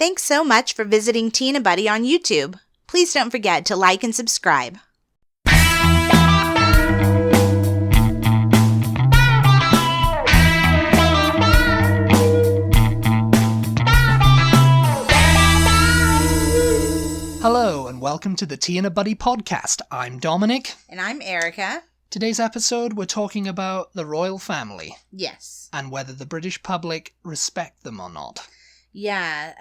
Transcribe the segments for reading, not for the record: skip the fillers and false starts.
Thanks so much for visiting Tina Butty on YouTube. Please don't forget to like and subscribe. Hello and welcome to the Tina Butty podcast. I'm Dominic. And I'm Erica. Today's episode we're talking about the royal family. Yes. And whether the British public respect them or not. Yeah,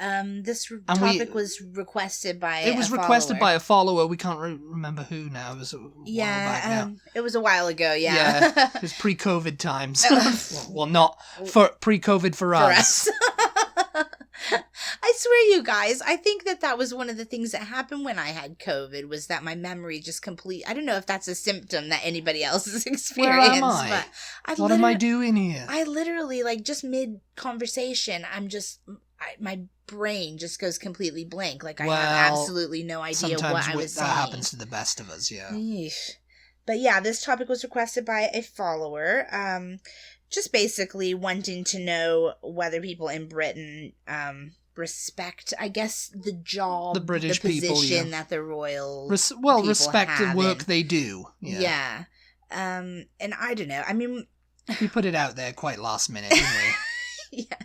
this topic was requested by a follower. It was requested by a follower. We can't remember who now. It was a while back now. It was a while ago, yeah. It was pre-COVID times. Well, not for pre-COVID for us. I swear, you guys, I think that was one of the things that happened when I had COVID, was that my memory just I don't know if that's a symptom that anybody else has experienced. Where am I? But what am I doing here? I literally, just mid-conversation, my brain just goes completely blank. I have absolutely no idea what I was saying. That happens to the best of us, yeah. Eesh. But yeah, this topic was requested by a follower. Just basically wanting to know whether people in Britain respect, I guess, the job, the British position people, that the royal respect the work they do. Yeah. And I don't know. I mean, we put it out there quite last minute, didn't we? Yes.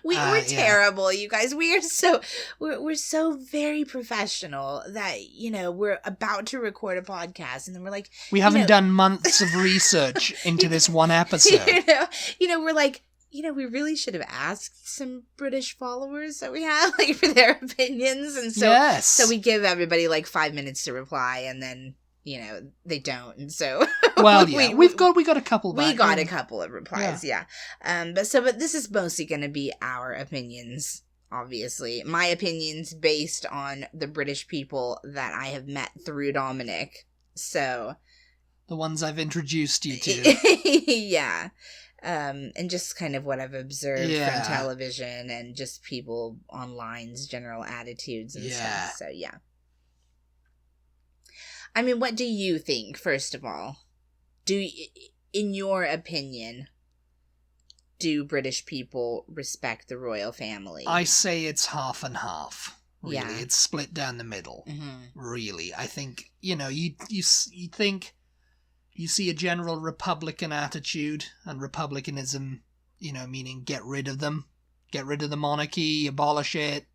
We're terrible, you guys. We're so very professional that, we're about to record a podcast and then we're like, we haven't done months of research into this one episode. We're like, we really should have asked some British followers that we have, for their opinions. And so we give everybody 5 minutes to reply and then, they don't. And so, well, yeah, we got a couple back. We got a couple of replies. Yeah. But this is mostly going to be our opinions. Obviously, my opinions based on the British people that I have met through Dominic. So, the ones I've introduced you to. Yeah. And just kind of what I've observed from television and just people online's general attitudes and stuff. So, yeah. I mean, what do you think, first of all? In your opinion, do British people respect the royal family? I say it's half and half. Really, yeah. It's split down the middle. Mm-hmm. Really, I think you think you see a general Republican attitude and republicanism. Meaning get rid of them, get rid of the monarchy, abolish it.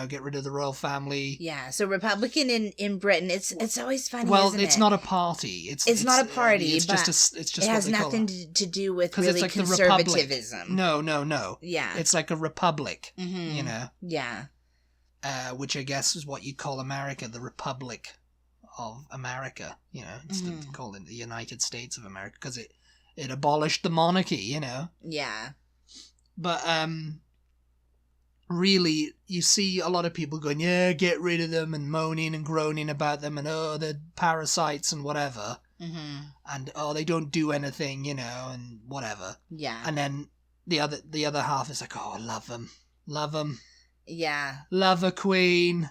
Get rid of the royal family. Yeah, so Republican in Britain, it's always funny. Well, isn't it's it? not a party. It's not a party. It's just it has nothing to do with really conservatism. No. Yeah, it's like a republic. Mm-hmm. Yeah. Which I guess is what you call America, the Republic of America. Instead of calling it the United States of America, because it abolished the monarchy. Yeah. But really, you see a lot of people going, yeah, get rid of them, and moaning and groaning about them, and they're parasites and whatever, and they don't do anything, and whatever. Yeah. And then the other half is like, oh, love them, yeah, love a queen,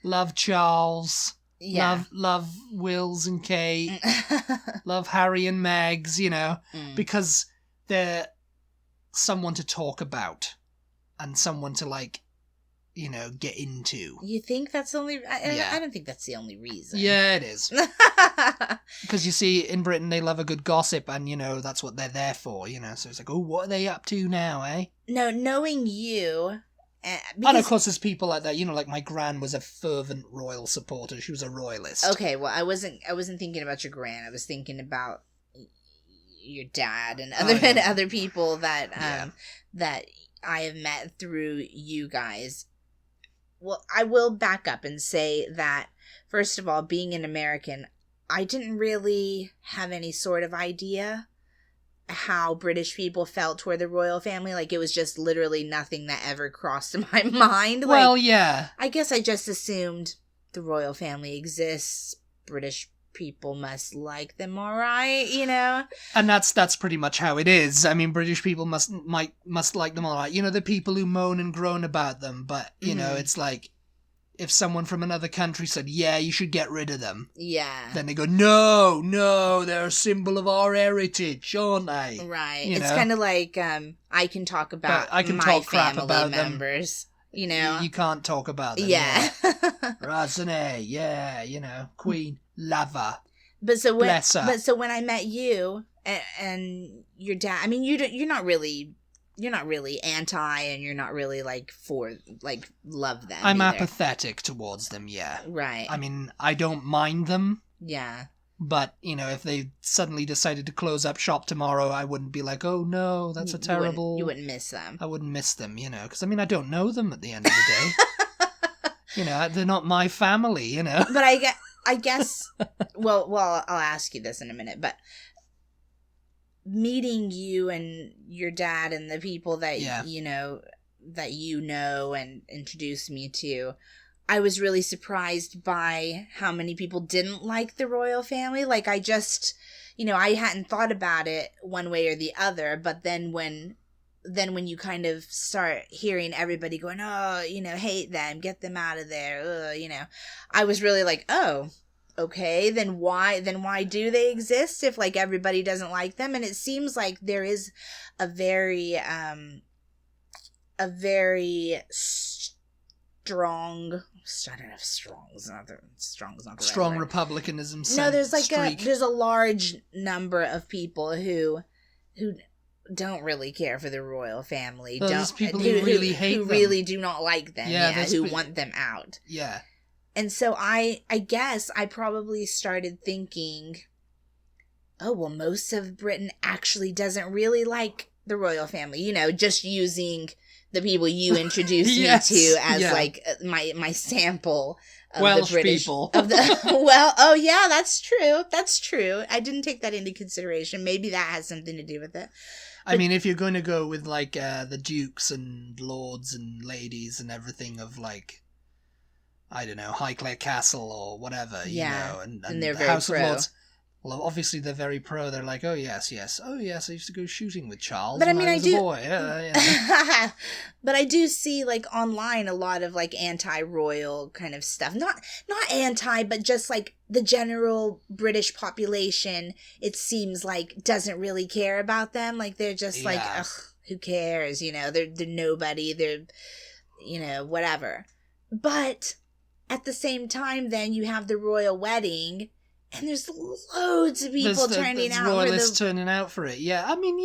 love Charles, yeah, love Wills and Kate, love Harry and Megs, because they're someone to talk about. And someone to get into. You think that's the only... I don't think that's the only reason. Yeah, it is. Because you see, in Britain, they love a good gossip, and, that's what they're there for, So it's like, oh, what are they up to now, eh? No, knowing you... And of course, there's people like that, like my gran was a fervent royal supporter. She was a royalist. Okay, well, I wasn't thinking about your gran. I was thinking about your dad and other people that that I have met through you guys. Well, I will back up and say that, first of all, being an American, I didn't really have any sort of idea how British people felt toward the royal family. It was just literally nothing that ever crossed my mind. Well, yeah. I guess I just assumed the royal family exists. British people must like them, all right, And that's pretty much how it is. I mean, British people must like them all right. The people who moan and groan about them, but it's like if someone from another country said, yeah, you should get rid of them. Yeah. Then they go, no, they're a symbol of our heritage, aren't they? Right. It's kind of like I can talk about my family members. you know. You can't talk about them. Yeah. Razane, yeah, you know, Queen, lava. But so when, Bless her. but so when I met you and your dad, I mean, you're not really anti, and you're not really like for like love them. I'm either. apathetic towards them. Yeah. Right. I mean, I don't mind them. Yeah. But, you know, if they suddenly decided to close up shop tomorrow, I wouldn't be like, oh no, that's a terrible... You wouldn't miss them. I wouldn't miss them, you know, because, I mean, I don't know them at the end of the day. You know, they're not my family, you know. But I guess, well, I'll ask you this in a minute, but meeting you and your dad and the people that, you know, and introduced me to, I was really surprised by how many people didn't like the royal family. Like, I just, you know, I hadn't thought about it one way or the other, but then when you kind of start hearing everybody going, oh, you know, hate them, get them out of there, you know, I was really like, oh, okay, then why do they exist if, like, everybody doesn't like them? And it seems like there is a very strong, I don't know if strong's not the right strong word. republicanism. No, there's like streak. there's a large number of people who don't really care for the royal family. There's people who really hate them. Who really do not like them. Yeah, who want them out. Yeah. And so I guess I probably started thinking, oh, well, most of Britain actually doesn't really like the royal family. You know, just using the people you introduced Yes, me to as like my sample of Welsh the British people. of the well, oh yeah, that's true. I didn't take that into consideration. Maybe that has something to do with it. I mean, if you're going to go with like the dukes and lords and ladies and everything of like, I don't know, Highclere Castle or whatever, you know, and they're very House pro. of Lords. Well, obviously they're very pro. They're like, oh yes, I used to go shooting with Charles. But I mean, when I was I do. a boy. Yeah. But I do see like online a lot of like anti-royal kind of stuff. Not anti, but just like the general British population. It seems like doesn't really care about them. Like they're just like, ugh, who cares? You know, they're nobody. They're, you know, whatever. But at the same time, then you have the royal wedding. And there's loads of people turning out royalists for turning out for it. Yeah, I mean,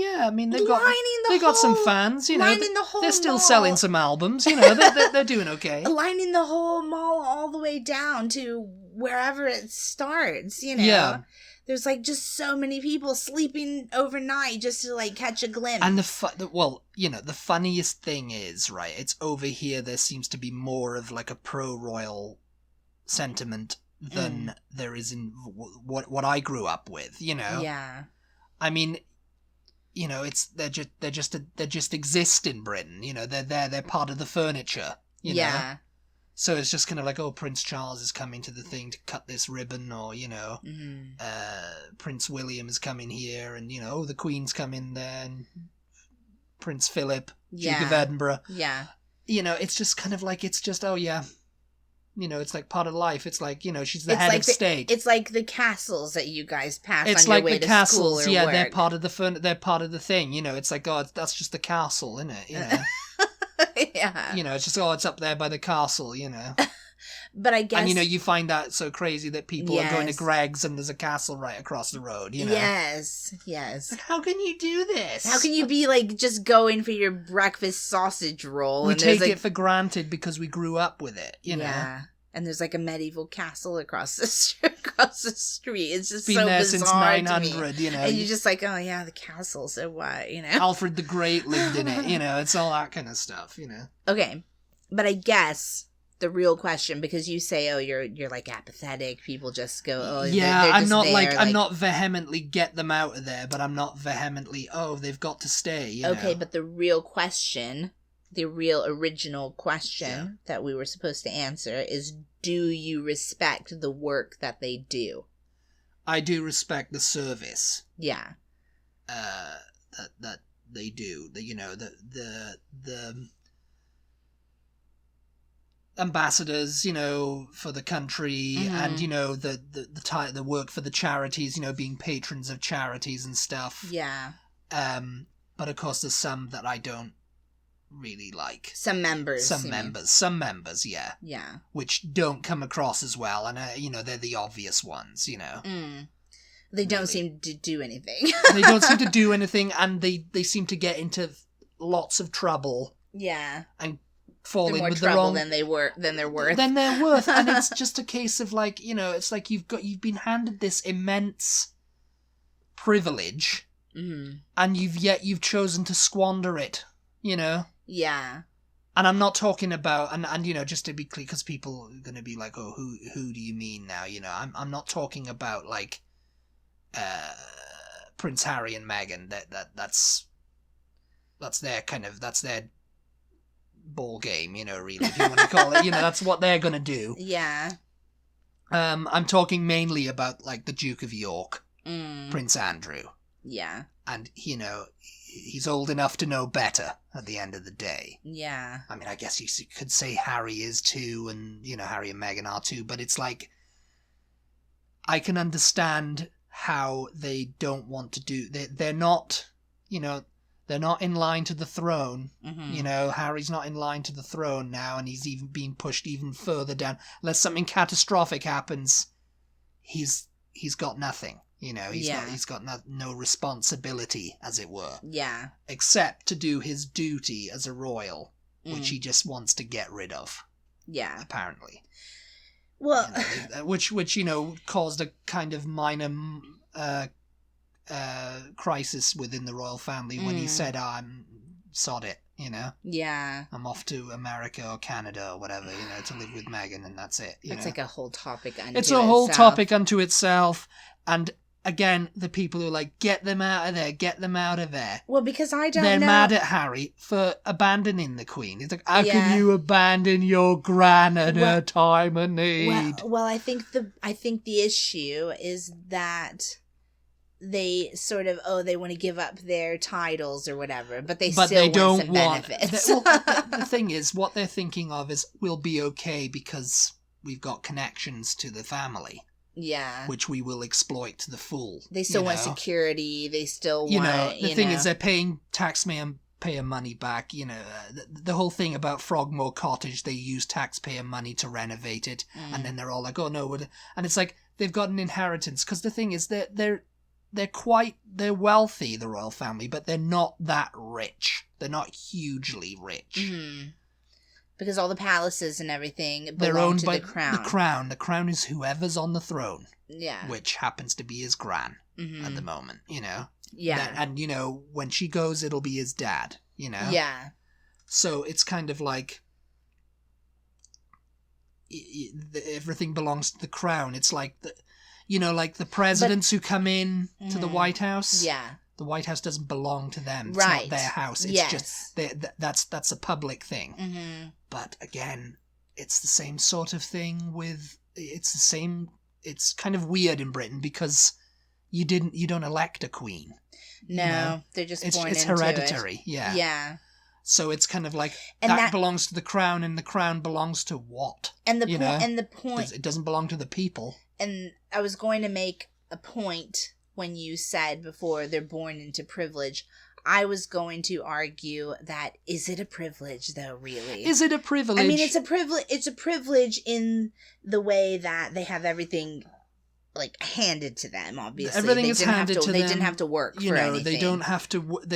they've got got some fans. You know, they're still mall. Selling some albums. You know, they're doing okay. Lining the whole mall all the way down to wherever it starts. You know, yeah. There's like just so many people sleeping overnight just to like catch a glimpse. And the funniest thing is, right? It's over here. There seems to be more of like a pro-royal sentiment than there is in what I grew up with, you know. Yeah. I mean, you know, they just exist in Britain, you know. They're part of the furniture, you know. So it's just kind of like, oh, Prince Charles is coming to the thing to cut this ribbon, or you know, Prince William is coming here, and you know, oh, the Queen's coming there, and Prince Philip, Duke of Edinburgh. Yeah. You know, it's just kind of like, it's just, oh yeah. You know, it's like part of life. It's like, you know, she's the head of state. It's like the castles that you guys pass it's on like your way the to castles, school or yeah, work. they're part of they're part of the thing. You know, it's like, oh, that's just the castle, isn't it? You know, yeah. You know, it's just, oh, it's up there by the castle. You know, but I guess, and you know, you find that so crazy that people are going to Greg's and there's a castle right across the road. You know, yes. Like, how can you do this? How can you be like just going for your breakfast sausage roll? We and take like, it for granted because we grew up with it. You know. Yeah. And there's like a medieval castle across the street. It's just been so there bizarre since 900, you know. And you're just like, oh yeah, the castle, so what, you know? Alfred the Great lived in it, you know. It's all that kind of stuff, you know. Okay, but I guess the real question, because you say, oh, you're like apathetic. People just go, oh, yeah. they're I'm just not there, like I'm not vehemently get them out of there, but I'm not vehemently, oh, they've got to stay. You okay, know? But the real question. The real original question that we were supposed to answer is, do you respect the work that they do? I do respect the service. Yeah. That they do. You know, the ambassadors, you know, for the country, and you know the work for the charities, you know, being patrons of charities and stuff. Yeah. But of course, there's some that I don't really like. Some members. Some members, yeah. Yeah. Which don't come across as well, and, they're the obvious ones, They don't seem to do anything. They don't seem to do anything, and they seem to get into lots of trouble. Yeah. And fall in with the wrong... trouble than they're worth. Than they're worth, and it's just a case of, like, it's like you've been handed this immense privilege, and you've chosen to squander it, Yeah. And I'm not talking about, and just to be clear, because people are going to be like, oh, who do you mean now? I'm not talking about, like, Prince Harry and Meghan. That's their ball game, really, if you want to call it. That's what they're going to do. Yeah. I'm talking mainly about, like, the Duke of York, Prince Andrew. Yeah. And, he's old enough to know better at the end of the day. Yeah. I mean, I guess you could say Harry is too, and, Harry and Meghan are too, but it's like, I can understand how they don't want to do... They're not, they're not in line to the throne. Harry's not in line to the throne now, and he's even being pushed even further down. Unless something catastrophic happens, he's got nothing. He's got no responsibility, as it were. Yeah. Except to do his duty as a royal, which he just wants to get rid of. Yeah. Apparently. Well... which caused a kind of minor crisis within the royal family when he said, I'm sod it, Yeah. I'm off to America or Canada or whatever, to live with Meghan, and that's it. It's like a whole topic unto itself. It's a whole topic unto itself, and again, the people who are like, get them out of there, get them out of there. Well, because I don't They're know. mad at Harry for abandoning the Queen. It's like, how can you abandon your gran at her time of need? Well, I think the issue is that they sort of, they want to give up their titles or whatever, but they still want some benefits. The thing is, what they're thinking of is, we'll be okay because we've got connections to the family. Yeah. Which we will exploit to the full. They still want security. They still want, the thing is, they're paying taxpayer money back. The whole thing about Frogmore Cottage, they use taxpayer money to renovate it. And then they're all like, oh no. And it's like, they've got an inheritance. Because the thing is, they're wealthy, the royal family, but they're not that rich. They're not hugely rich. Mm-hmm. Because all the palaces and everything belong to the crown. The crown. The crown is whoever's on the throne. Yeah. Which happens to be his gran at the moment, Yeah. And, when she goes, it'll be his dad, Yeah. So it's kind of like... everything belongs to the crown. It's like like the presidents who come in to the White House. Yeah. The White House doesn't belong to them. It's right. not their house. It's just that's a public thing. Mm-hmm. But again, it's the same sort of thing with... It's kind of weird in Britain because you don't elect a queen. No, they're just born it's into hereditary. It. Yeah. Yeah. So it's kind of like and that belongs to the crown, and the crown belongs to what? And the point it doesn't belong to the people. And I was going to make a point when you said before they're born into privilege. I was going to argue that, is it a privilege though, really? Is it a privilege? I mean, it's a privilege in the way that they have everything like handed to them, obviously. Everything is handed to them. They didn't have to work for anything. They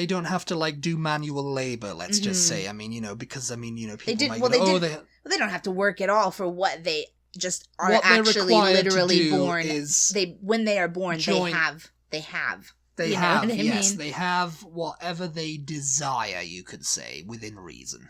don't have to like do manual labor, let's just say. I mean, because people they don't have to work at all for what they just are actually literally born. When they are born, they have. They have, yes, they have whatever they desire, you could say, within reason.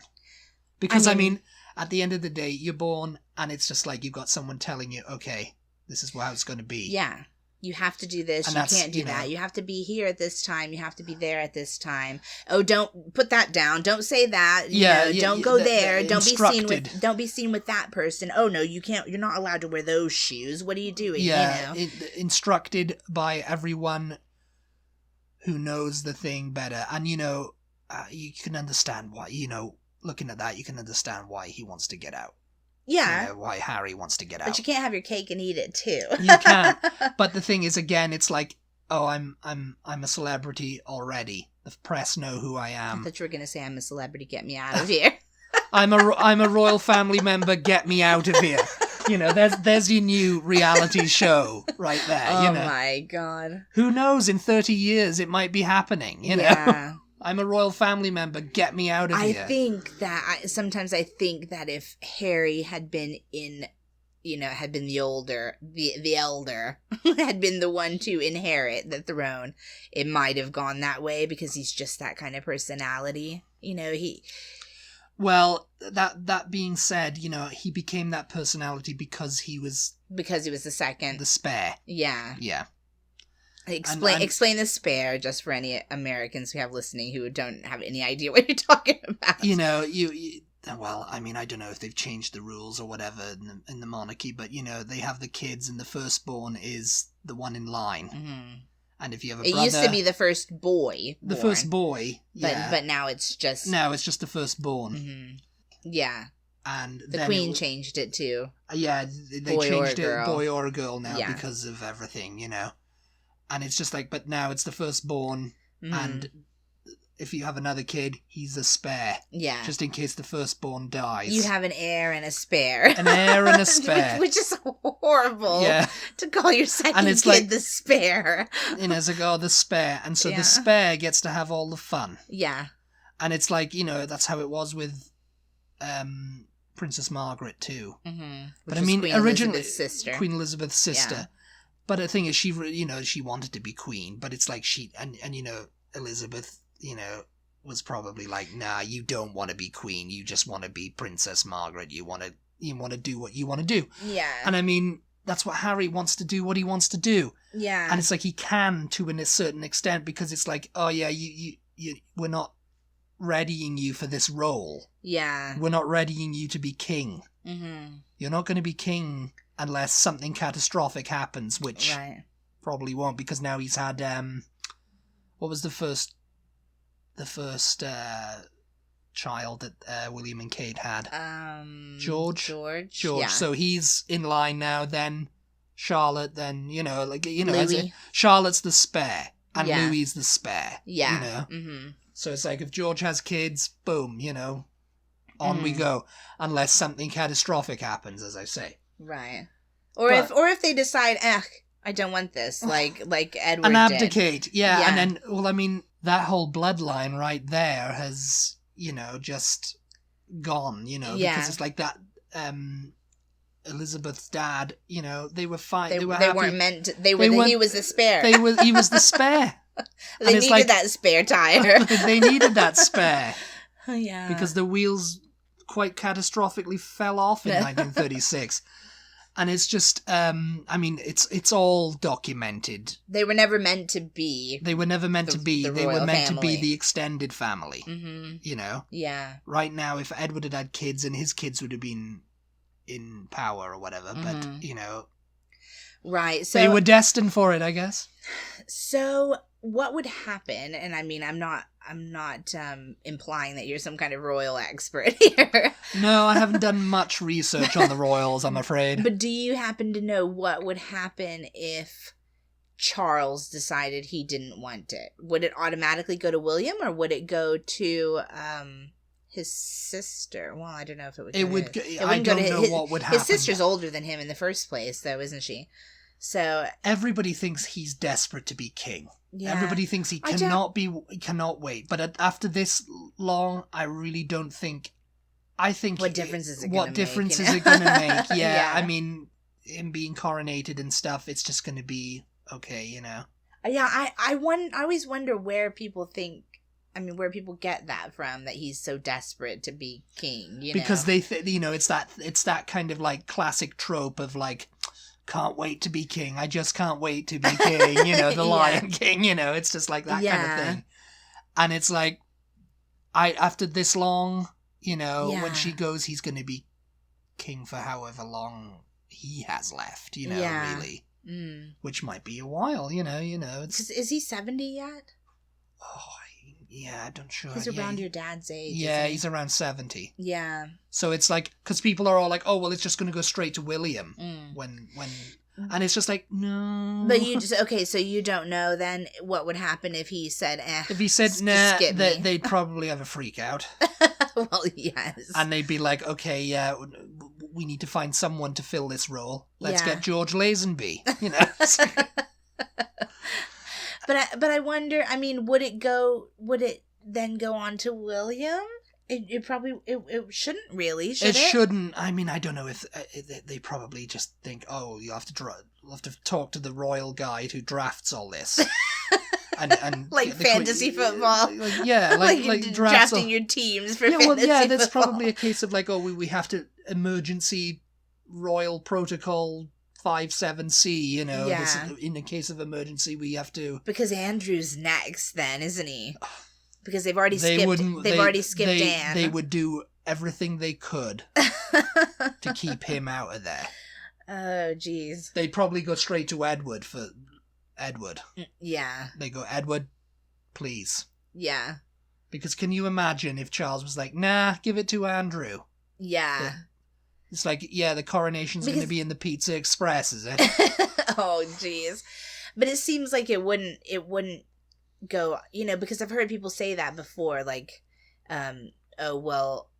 Because, I mean, at the end of the day, you're born, and it's just like you've got someone telling you, okay, this is how it's going to be. Yeah. You have to do this, you can't do that. You have to be here at this time, you have to be there at this time. Oh, don't put that down, don't say that, don't go there, don't be seen with that person. Oh no, you can't, you're not allowed to wear those shoes. What are you doing? Yeah, instructed by everyone who knows the thing better. And, you can understand why, looking at that, you can understand why he wants to get out. Yeah. Why Harry wants to get out. But you can't have your cake and eat it, too. You can. But the thing is, again, it's like, oh, I'm a celebrity already. The press know who I I am. thought you were going to say I'm a celebrity, get me out of here. I'm a royal family member, get me out of here. You know, there's your new reality show right there, Oh you know. my God. Who knows, in 30 years it might be happening, you know. Yeah. I'm a royal family member, get me out of here. I think that, sometimes I think that if Harry had been had been the elder, had been the one to inherit the throne, it might have gone that way because he's just that kind of personality. You know, Well, that being said, you know, he became that personality because he was the second. the spare. Yeah. Yeah. Explain the spare, just for any Americans who have listening who don't have any idea what you're talking about. You know, well, I mean, I don't know if they've changed the rules or whatever in the monarchy, but, you know, they have the kids and the firstborn is the one in line. Mm-hmm. And if you have a brother... It used to be the first boy The born, first boy, yeah. But now it's just... Now it's just the firstborn. Mm-hmm. Yeah. And the Queen changed it too. Yeah, they boy changed or it, boy or a girl now, yeah. because of everything, you know. And it's just like, but now it's the firstborn, and if you have another kid, he's a spare. Yeah. Just in case the firstborn dies. You have an heir and a spare. An heir and a spare. which is horrible. Yeah. To call your second and it's kid like, the spare. You know, it's like, oh, the spare. And so the spare gets to have all the fun. Yeah. And it's like, you know, that's how it was with Princess Margaret too. Mm-hmm. But I mean, Queen originally Elizabeth's sister. Queen Elizabeth's sister. Yeah. But the thing is, she wanted to be queen, but it's like and you know, Elizabeth, you know, was probably like, nah, you don't want to be queen, you just want to be Princess Margaret, you want to do what you want to do. Yeah. And I mean, that's what Harry wants to do, what he wants to do. Yeah. And it's like he can to a certain extent, because it's like, oh yeah, you we're not readying you for this role. Yeah. We're not readying you to be king. Mm-hmm. You're not going to be king unless something catastrophic happens, which probably won't, because now he's had what was the first child that William and Kate had? George. Yeah. So he's in line now. Then Charlotte. Then Louis. Charlotte's the spare, and Louis's the spare. Yeah. You know. Mm-hmm. So it's like if George has kids, boom, you know, on we go, unless something catastrophic happens, as I say. Right. Or if they decide, I don't want this, like Edward and did. abdicate, yeah. And then, well, I mean, that whole bloodline right there has, you know, just gone, you know, because it's like that. Elizabeth's dad, you know, they were fine. They were happy. They weren't meant to. He was the spare. He was the spare. They needed that spare tire. They needed that spare. Yeah. Because the wheels quite catastrophically fell off in 1936. And it's just, I mean, it's all documented. They were never meant to be. They were never meant to be. They were meant to be the extended family. Mm-hmm. You know? Yeah. Right now, if Edward had had kids, and his kids would have been in power or whatever, but, you know. Right. So they were destined for it, I guess. So what would happen, and I mean, I'm not implying that you're some kind of royal expert here. No, I haven't done much research on the royals, I'm afraid. But do you happen to know what would happen if Charles decided he didn't want it? Would it automatically go to William, or would it go to his sister? Well, I don't know if it would. I don't know what would happen. His sister's older than him in the first place, though, isn't she? So everybody thinks he's desperate to be king. Yeah. Everybody thinks he cannot wait. But after this long, I really don't think. I think what difference is it going to make? What difference is it going to make? Yeah, I mean, him being coronated and stuff, it's just going to be okay, you know. Yeah, I always wonder where people think. I mean, where people get that from, that he's so desperate to be king, you know? Because they, you know, it's that kind of like classic trope of like, can't wait to be king. I just can't wait to be king. You know, the Lion King. You know, it's just like that kind of thing. And it's like, after this long, you know, when she goes, he's going to be king for however long he has left. You know, really, which might be a while. You know, is he 70 yet? Oh. Yeah, I'm not sure. He's around your dad's age. Yeah, he's around 70. Yeah. So it's like, because people are all like, oh, well, it's just going to go straight to William when And it's just like, no. But you just, okay, so you don't know then what would happen if he said, If he said, nah, they'd probably have a freak out. Well, yes. And they'd be like, okay, yeah, we need to find someone to fill this role. Let's get George Lazenby, you know. But I wonder, I mean, would it then go on to William? It probably, it shouldn't really, should it? It shouldn't. I mean, I don't know if they probably just think, oh, you'll have to talk to the royal guy who drafts all this. and like fantasy football. Like drafting your teams for fantasy football. Yeah, that's probably a case of like, oh, we have to emergency royal protocol 57C, you know. Yeah. In the case of emergency, we have to... Because Andrew's next then, isn't he? Because they've already skipped Anne. They would do everything they could to keep him out of there. Oh, jeez. They'd probably go straight to Edward for Edward. Yeah. They go, Edward, please. Yeah. Because can you imagine if Charles was like, nah, give it to Andrew? Yeah. It's like, yeah, the coronation's going to be in the Pizza Express, is it? Oh, jeez. But it seems like it wouldn't go, you know, because I've heard people say that before, like, oh, well,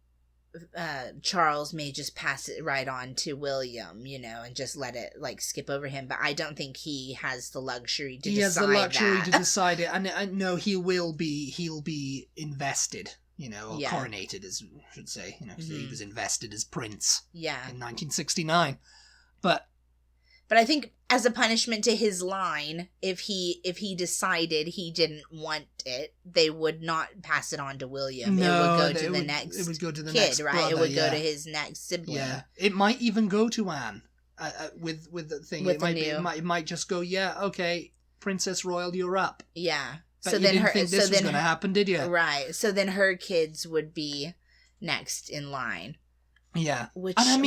Charles may just pass it right on to William, you know, and just let it, like, skip over him. But I don't think he has the luxury to decide that. He has the luxury to decide it. And no, he'll be invested, you know, or coronated, as I should say, you know, because he was invested as prince in 1969. But I think as a punishment to his line, if he decided he didn't want it, they would not pass it on to William. No, it would go to the next it would go to the kid, next right? brother, It would go to his next sibling. Yeah, it might even go to Anne with the thing. It might just go, yeah, okay, Princess Royal, you're up. Yeah. But so you didn't think this was going to happen, did you? Right. So then her kids would be next in line. Yeah. What's her...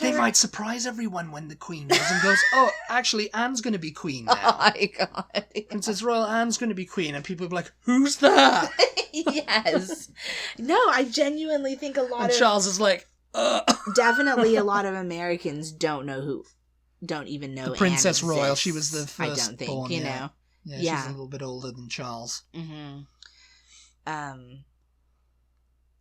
They might surprise everyone when the Queen does and goes, oh, actually, Anne's going to be Queen now. Oh my God. Princess Royal Anne's going to be Queen. And people will be like, who's that? Yes. No, I genuinely think a lot and Charles is like, Definitely a lot of Americans don't even know the Princess Anne Royal. exists. She was the first I don't think, born, you know. Yeah, she's a little bit older than Charles. Mm-hmm.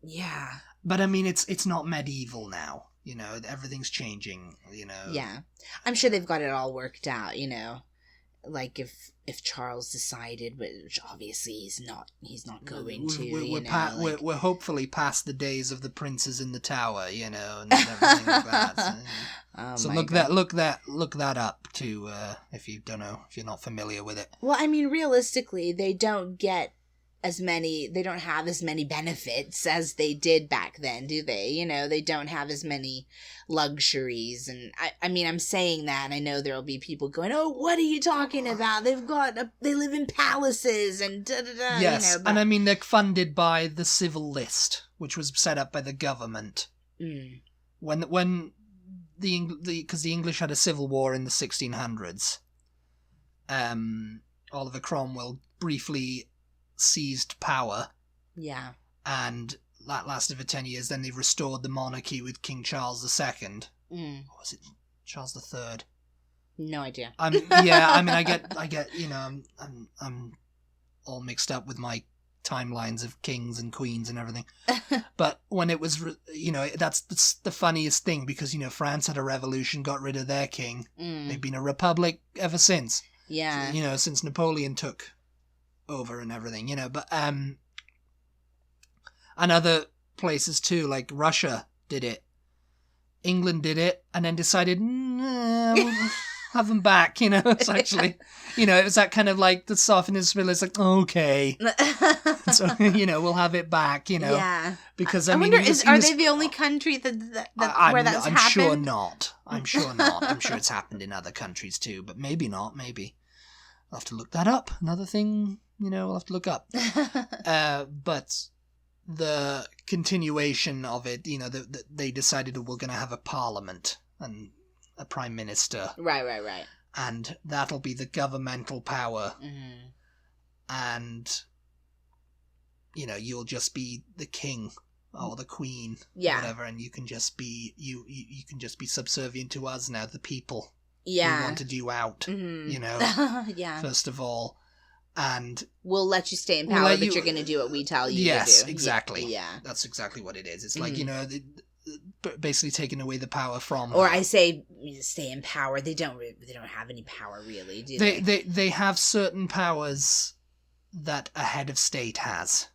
Yeah. But I mean, it's not medieval now, you know. Everything's changing, you know. Yeah, I'm sure they've got it all worked out, you know. Like if Charles decided, which obviously he's not going to. We're hopefully past the days of the princes in the tower, you know, and everything like that. So look that up too, if you don't know, if you're not familiar with it. Well, I mean, realistically, they don't have as many benefits as they did back then, do they? You know, they don't have as many luxuries. And I mean, I'm saying that, and I know there'll be people going, oh, what are you talking about? They live in palaces and da-da-da. Yes, you know, and I mean, they're funded by the civil list, which was set up by the government. Mm. When because the English had a civil war in the 1600s, Oliver Cromwell briefly seized power. Yeah. And that lasted for 10 years. Then they restored the monarchy with King Charles II. Mm. Or was it Charles III? No idea. I mean, I get, you know, I'm all mixed up with my timelines of kings and queens and everything. But when it was, you know, that's the funniest thing because, you know, France had a revolution, got rid of their king. Mm. They've been a republic ever since. Yeah. You know, since Napoleon took over and everything, you know, but and other places too, like Russia did it, England did it, and then decided we'll have them back, you know. It's actually, you know, it was that kind of like the softness. It's like, okay, so you know, we'll have it back, you know. Yeah. Because I mean, wonder, are they the only country that where that's happened? I'm sure not. I'm sure not. I'm sure it's happened in other countries too, but maybe not. Maybe I'll have to look that up. Another thing, you know, we'll have to look up. But the continuation of it, you know, they decided we're going to have a parliament and a prime minister. Right. And that'll be the governmental power. Mm-hmm. And, you know, you'll just be the king or the queen, yeah, whatever, and you can just be you can just be subservient to us now, the people. We wanted you out, you know, yeah. first of all. And we'll let you stay in power, but you're going to do what we tell you to do. Yes, exactly. Yeah. That's exactly what it is. It's like, you know, basically taking away the power from Or her. I say, stay in power. They don't have any power, really, do they? They have certain powers that a head of state has.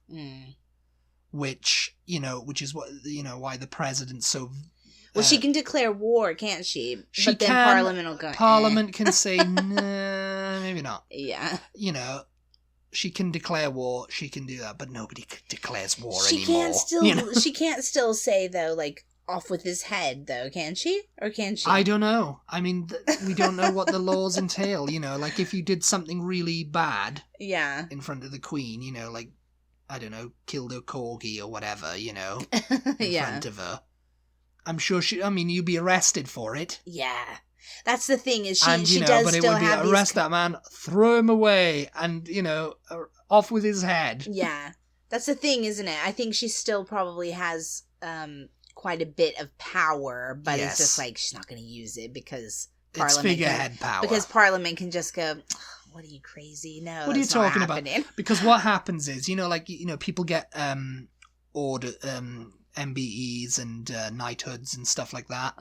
Which, you know, which is what, you know, why the president's so... Well, she can declare war, can't she? But then Parliament will go... Parliament can say, nah, maybe not. Yeah. You know, she can declare war, she can do that, but nobody declares war anymore. She can't still say, though, like, off with his head, though, can she? Or can she? I don't know. I mean, we don't know what the laws entail, you know, like if you did something really bad in front of the Queen, you know, like, I don't know, killed a corgi or whatever, you know, in front of her. I'm sure you'd be arrested for it. Yeah. That's the thing, is she does but it still would be have arrest that man, throw him away, and, you know, off with his head. Yeah. That's the thing, isn't it? I think she still probably has quite a bit of power, but it's just like she's not going to use it because Parliament... It's figurehead power. Because Parliament can just go... What are you, crazy? No, what are you talking about? Because what happens is, you know, like, you know, people get MBEs and knighthoods and stuff like that.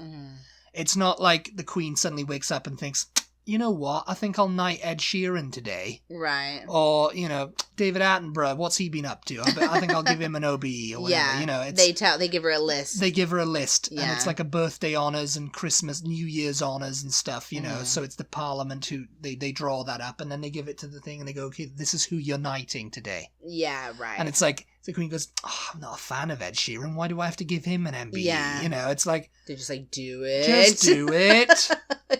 It's not like the Queen suddenly wakes up and thinks, you know what, I think I'll knight Ed Sheeran today. Right. Or, you know, David Attenborough, what's he been up to? I think I'll give him an OBE or whatever. Yeah, you know, they give her a list. They give her a list. And it's like a birthday honours and Christmas, New Year's honours and stuff, you know. So it's the Parliament who, they draw that up and then they give it to the thing and they go, okay, this is who you're knighting today. Yeah, right. And it's like, the Queen goes, oh, I'm not a fan of Ed Sheeran. Why do I have to give him an MBE? Yeah. You know, it's like... They're just like, do it. Just do it.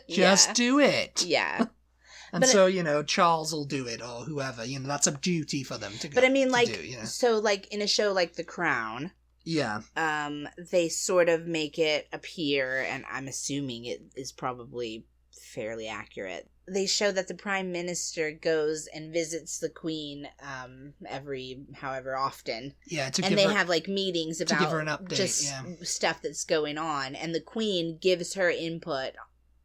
Just do it. Yeah. And so, you know, Charles will do it or whoever. You know, that's a duty for them to go. But I mean, like, do, you know? So, like, in a show like The Crown... Yeah. They sort of make it appear, and I'm assuming it is probably fairly accurate. They show that the Prime Minister goes and visits the Queen every however often. Yeah, and they have like meetings about to give her an update, just stuff that's going on, and the Queen gives her input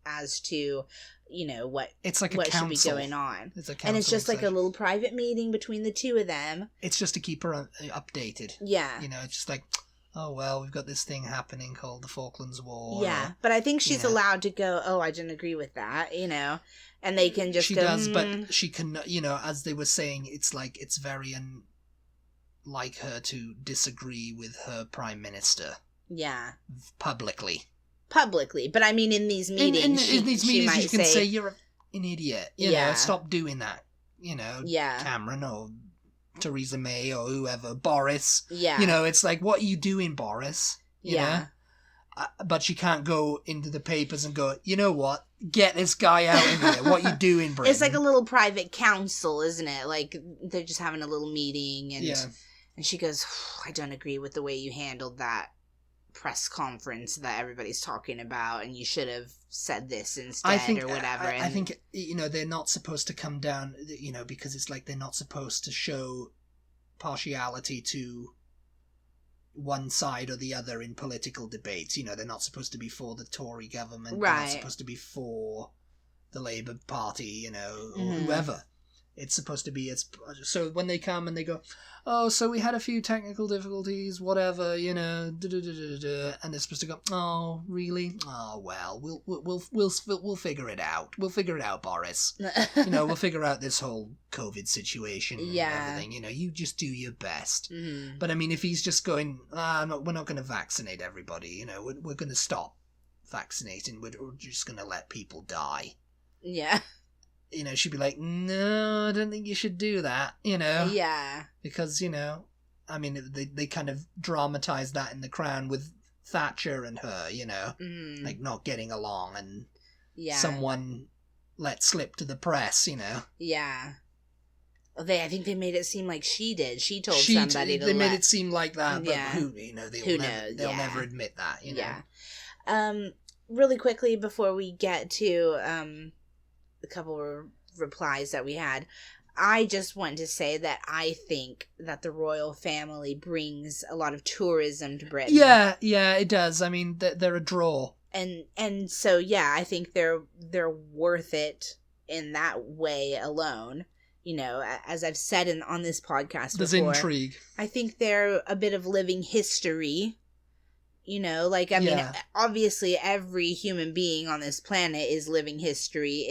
as to, you know, what it's like what a council. should be going on. It's a council, and it's just like a little private meeting between the two of them. It's just to keep her updated. Yeah, you know, it's just like, oh, well, we've got this thing happening called the Falklands War. Yeah, but I think she's allowed to go, oh, I didn't agree with that, you know, and they can just go... She does, but she can, you know, as they were saying, it's like, it's very unlike her to disagree with her Prime Minister. Yeah. Publicly, but I mean, in these meetings, in these meetings, you can say, you're an idiot, you know, stop doing that, you know, yeah. Cameron or... Theresa May or whoever, Boris. Yeah. You know, it's like, what are you doing, Boris? You know? But she can't go into the papers and go, you know what? Get this guy out of here. What you doing, Britain? It's like a little private council, isn't it? Like, they're just having a little meeting and she goes, I don't agree with the way you handled that press conference that everybody's talking about, and you should have said this instead or whatever. I think, you know, they're not supposed to come down, you know, because it's like they're not supposed to show partiality to one side or the other in political debates. You know, they're not supposed to be for the Tory government. Right. They're not supposed to be for the Labour Party, you know, or whoever. It's supposed to be so when they come and they go, oh, so we had a few technical difficulties, whatever, you know, and they're supposed to go, oh, really? Oh, well, we'll figure it out. We'll figure it out, Boris. You know, we'll figure out this whole COVID situation and everything. You know, you just do your best. Mm-hmm. But I mean, if he's just going, no, we're not going to vaccinate everybody. You know, we're going to stop vaccinating. We're just going to let people die. Yeah. You know, she'd be like, no, I don't think you should do that, you know? Yeah. Because, you know, I mean, they kind of dramatized that in The Crown with Thatcher and her, you know? Like, not getting along and someone let slip to the press, you know? Yeah. I think they made it seem like she did. She told somebody to They made it seem like that, but who, you know, who knows? They'll never admit that, you know? Yeah. Really quickly, before we get to... a couple of replies that we had, I just want to say that I think that the royal family brings a lot of tourism to Britain. Yeah, it does. I mean, they're a draw. and so yeah, I think they're worth it in that way alone. You know, as I've said on this podcast There's before, intrigue. I think they're a bit of living history. You know, like, I mean, obviously every human being on this planet is living history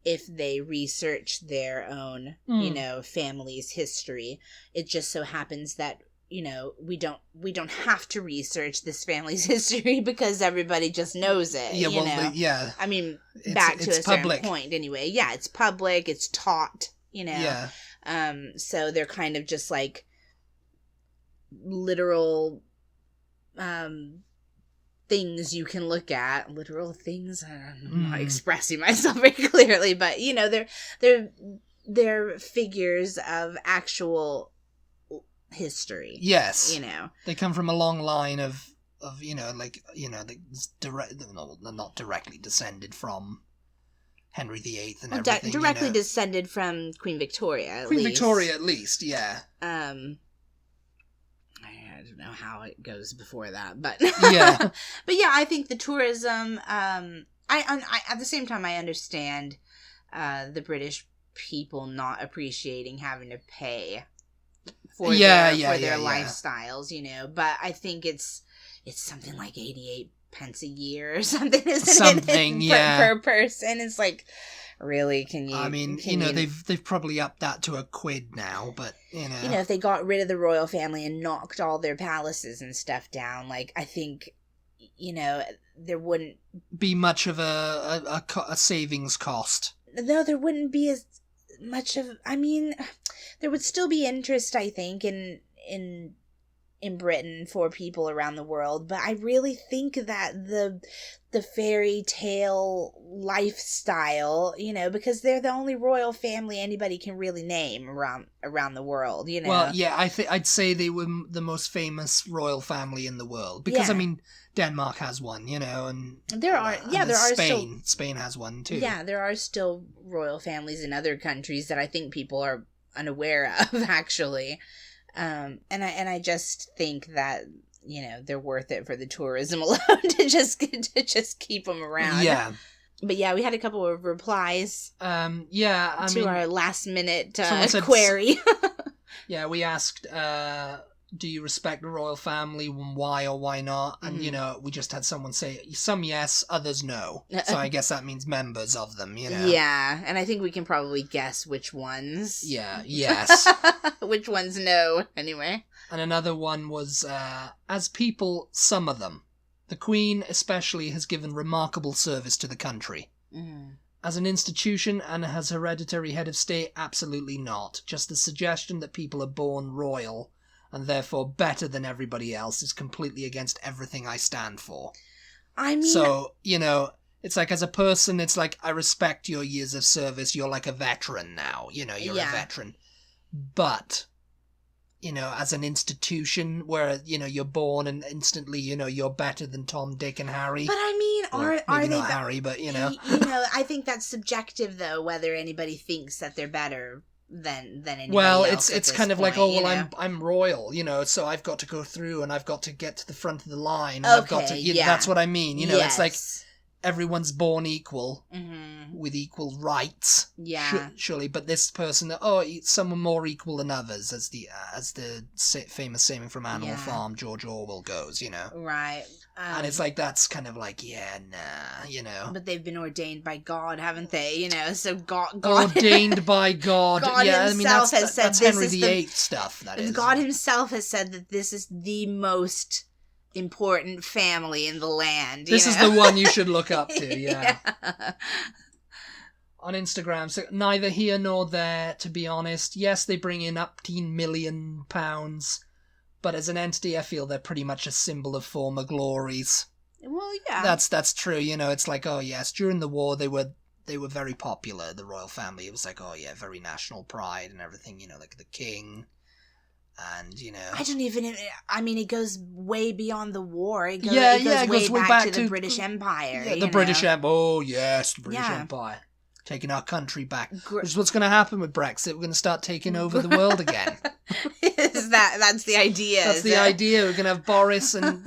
if they research their own, you know, family's history. It just so happens that, you know, we don't have to research this family's history because everybody just knows it. Yeah, you know? Yeah. I mean, back to a public. certain point anyway. Yeah, it's public, it's taught, you know. Yeah. So they're kind of just like literal things you can look at. Literal things. I'm not expressing myself very clearly, but you know, they're figures of actual history. Yes. You know, they come from a long line of you know, like, you know, not directly descended from Henry VIII and everything. Directly you know. descended from Queen Victoria. At Queen least. Victoria, at least, yeah. I don't know how it goes before that, but yeah, but yeah, I think the tourism. I at the same time I understand the British people not appreciating having to pay for their lifestyles, you know. But I think it's something like 88 pence a year or something, isn't it? Per person. It's like, really, can you? I mean, you know, they've probably upped that to £1 now, but you know, if they got rid of the royal family and knocked all their palaces and stuff down, like, I think, you know, there wouldn't be much of a savings cost. No, there wouldn't be as much of. I mean, there would still be interest, I think, in Britain for people around the world, but I really think that the fairy tale lifestyle, you know, because they're the only royal family anybody can really name around the world, you know. Well, yeah, I'd say they were the most famous royal family in the world, because I mean, Denmark has one, you know, and there are Spain has one too. Yeah, there are still royal families in other countries that I think people are unaware of, actually. And I just think that, you know, they're worth it for the tourism alone to just keep them around. Yeah. But yeah, we had a couple of replies. To our last minute query. Yeah, we asked, do you respect the royal family? Why or why not? And you know, we just had someone say some yes, others no. So I guess that means members of them, you know. Yeah, and I think we can probably guess which ones. Yeah, yes. Which ones no, anyway. And another one was, as people, some of them. The Queen especially has given remarkable service to the country. As an institution and as hereditary head of state, absolutely not. Just the suggestion that people are born royal and therefore better than everybody else is completely against everything I stand for. I mean... So, you know, it's like, as a person, it's like, I respect your years of service, you're like a veteran now, you know, you're a veteran. But, you know, as an institution where, you know, you're born and instantly, you know, you're better than Tom, Dick and Harry. But I mean, are they not Harry, but, you know. You know, I think that's subjective, though, whether anybody thinks that they're better than anybody else. It's kind of like, oh, well, I'm royal, you know, so I've got to go through and I've got to get to the front of the line. And I've got to, that's what I mean, you know. It's like everyone's born equal with equal rights. Yeah, surely. But this person, some are more equal than others, as the famous saying from Animal Farm, George Orwell goes, you know. Right. And it's like, that's kind of like, you know. But they've been ordained by God, haven't they? You know, so God ordained by God. God himself has said that's Henry VIII stuff. That is. God himself has said that this is the most important family in the land. This is the one you should look up to. Yeah. On Instagram, so neither here nor there, to be honest. Yes, they bring in up to £1 million. But as an entity, I feel they're pretty much a symbol of former glories. Well, yeah. That's true, you know, it's like, oh yes, during the war they were very popular, the royal family. It was like, oh yeah, very national pride and everything, you know, like the king. And, you know, I mean, it goes way beyond the war. It goes way back to the British Empire. Yeah, the British Empire. Oh yes, the British Empire. Taking our country back. Which is what's going to happen with Brexit. We're going to start taking over the world again. Isn't Is that's the idea? That's the idea. We're gonna have Boris and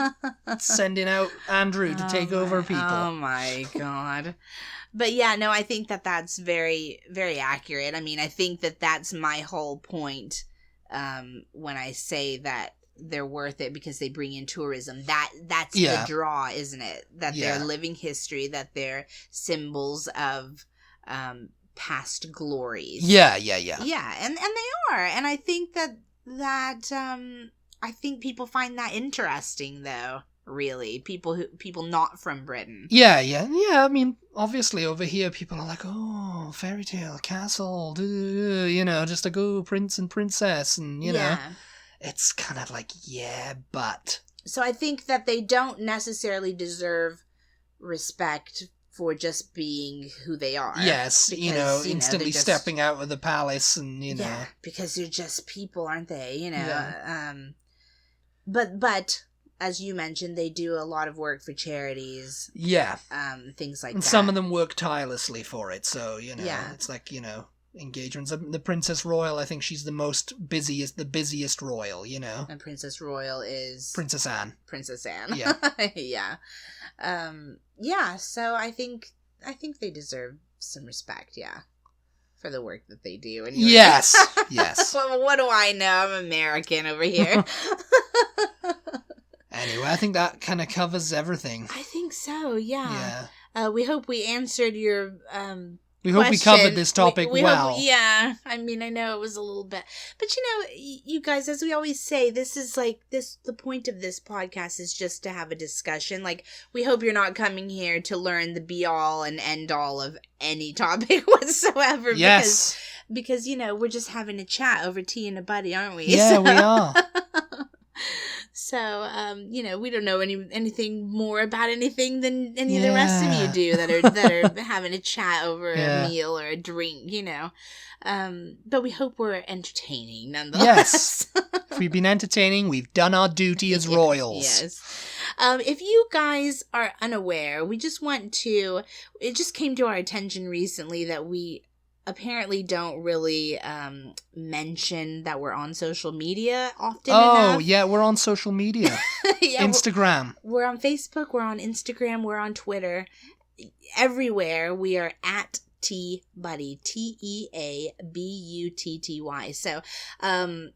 sending out Andrew to take over people. Oh my god. But yeah, no, I think that's very, very accurate. I mean, I think that's my whole point when I say that they're worth it because they bring in tourism. That's the draw, isn't it? That they're living history, that they're symbols of past glories. Yeah, and they are. And I think that I think people find that interesting, though. Really, people not from Britain. Yeah. I mean, obviously over here, people are like, oh, fairy tale, castle, just a go prince and princess, and you know, it's kind of like, but. So I think that they don't necessarily deserve respect for just being who they are. Yes, because, instantly stepping out of the palace, and yeah, because they're just people, aren't they? But. As you mentioned, they do a lot of work for charities. Yeah. Things like and that. Some of them work tirelessly for it, so, it's like, engagements. The Princess Royal, I think she's the busiest royal, And Princess Royal is... Princess Anne. Yeah. Yeah. So I think they deserve some respect, for the work that they do. Anyway. Yes. Well, what do I know? I'm American over here. Anyway, I think that kind of covers everything. I think so, yeah. We hope we answered your we hope we covered this topic well. Hope, I mean, I know it was a little bit. But, you guys, as we always say, this is the point of this podcast is just to have a discussion. Like, we hope you're not coming here to learn the be-all and end-all of any topic whatsoever. Yes. Because, we're just having a chat over tea and a buddy, aren't we? Yeah, we are. So, we don't know anything more about anything than any of the rest of you do that are having a chat over a meal or a drink, But we hope we're entertaining nonetheless. Yes. If we've been entertaining, we've done our duty as royals. Yes. If you guys are unaware, it just came to our attention recently that we apparently don't really mention that we're on social media often enough. Oh, yeah, we're on social media. Instagram. We're on Facebook, we're on Instagram, we're on Twitter. Everywhere we are at T-Butty, T-E-A-B-U-T-T-Y. So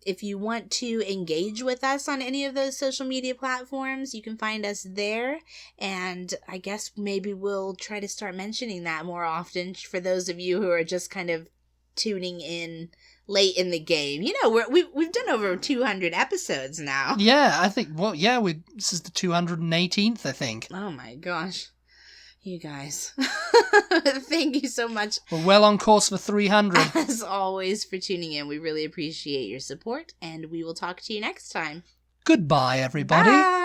if you want to engage with us on any of those social media platforms, you can find us there. And I guess maybe we'll try to start mentioning that more often for those of you who are just kind of tuning in late in the game. We've done over 200 episodes now. Yeah, I think, this is the 218th, I think. Oh my gosh. You guys. Thank you so much. We're well on course for 300. As always, for tuning in. We really appreciate your support, and we will talk to you next time. Goodbye, everybody. Bye.